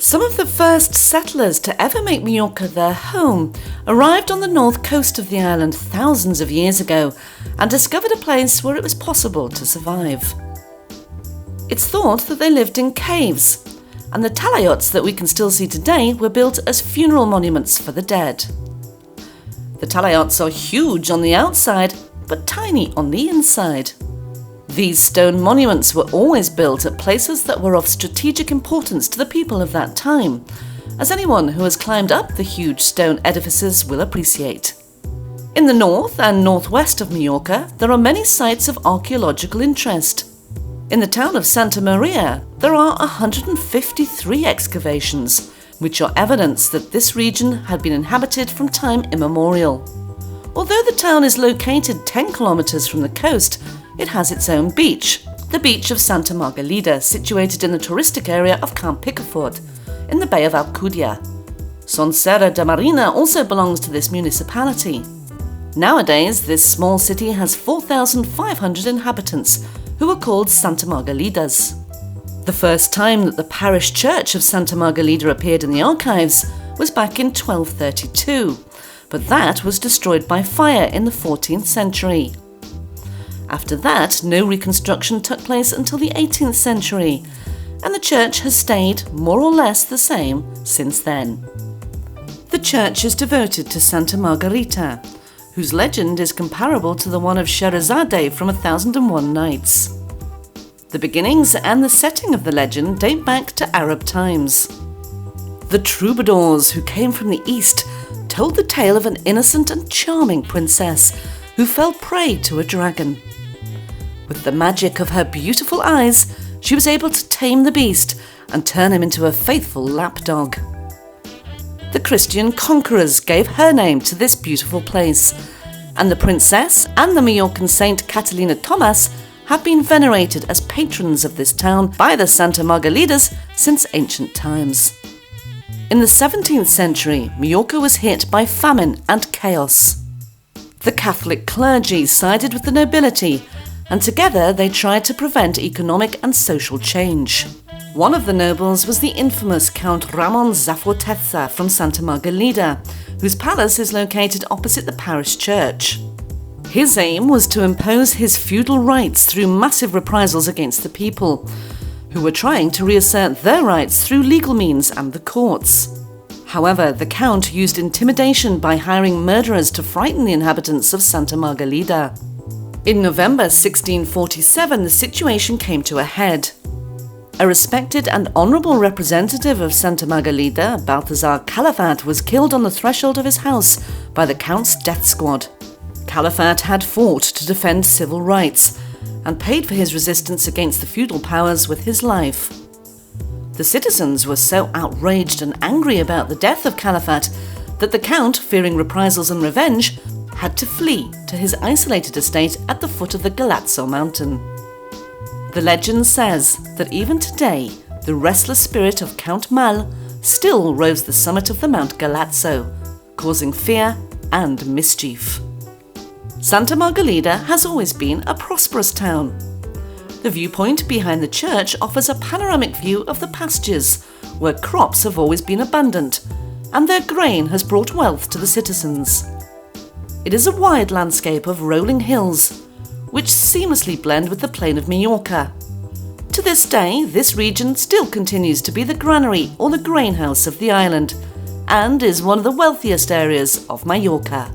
Some of the first settlers to ever make Majorca their home arrived on the north coast of the island thousands of years ago and discovered a place where it was possible to survive. It's thought that they lived in caves, and the Talaiots that we can still see today were built as funeral monuments for the dead. The Talaiots are huge on the outside, but tiny on the inside. These stone monuments were always built at places that were of strategic importance to the people of that time, as anyone who has climbed up the huge stone edifices will appreciate. In the north and northwest of Majorca, there are many sites of archaeological interest. In the town of Santa Maria, there are 153 excavations, which are evidence that this region had been inhabited from time immemorial. Although the town is located 10 kilometers from the coast, it has its own beach, the beach of Santa Margalida, situated in the touristic area of Camp Picafort, in the Bay of Alcudia. Son Serra da Marina also belongs to this municipality. Nowadays, this small city has 4,500 inhabitants, who are called Santa Margalidas. The first time that the parish church of Santa Margalida appeared in the archives was back in 1232, but that was destroyed by fire in the 14th century. After that, no reconstruction took place until the 18th century, and the church has stayed more or less the same since then. The church is devoted to Santa Margarita, whose legend is comparable to the one of Scheherazade from 1001 Nights. The beginnings and the setting of the legend date back to Arab times. The troubadours who came from the east told the tale of an innocent and charming princess who fell prey to a dragon. With the magic of her beautiful eyes, she was able to tame the beast and turn him into a faithful lapdog. The Christian conquerors gave her name to this beautiful place, and the princess and the Majorcan saint Catalina Thomas have been venerated as patrons of this town by the Santa Margalidas since ancient times. In the 17th century, Majorca was hit by famine and chaos. The Catholic clergy sided with the nobility, and together they tried to prevent economic and social change. One of the nobles was the infamous Count Ramon Zaforteza from Santa Margalida, whose palace is located opposite the parish church. His aim was to impose his feudal rights through massive reprisals against the people, who were trying to reassert their rights through legal means and the courts. However, the Count used intimidation by hiring murderers to frighten the inhabitants of Santa Margalida. In November 1647, the situation came to a head. A respected and honourable representative of Santa Margalida, Balthazar Calafat, was killed on the threshold of his house by the Count's death squad. Calafat had fought to defend civil rights and paid for his resistance against the feudal powers with his life. The citizens were so outraged and angry about the death of Calafat that the Count, fearing reprisals and revenge, had to flee to his isolated estate at the foot of the Galazzo mountain. The legend says that even today, the restless spirit of Count Mal still roves the summit of the Mount Galazzo, causing fear and mischief. Santa Margalida has always been a prosperous town. The viewpoint behind the church offers a panoramic view of the pastures, where crops have always been abundant, and their grain has brought wealth to the citizens. It is a wide landscape of rolling hills, which seamlessly blend with the plain of Majorca. To this day, this region still continues to be the granary or the grain house of the island, and is one of the wealthiest areas of Majorca.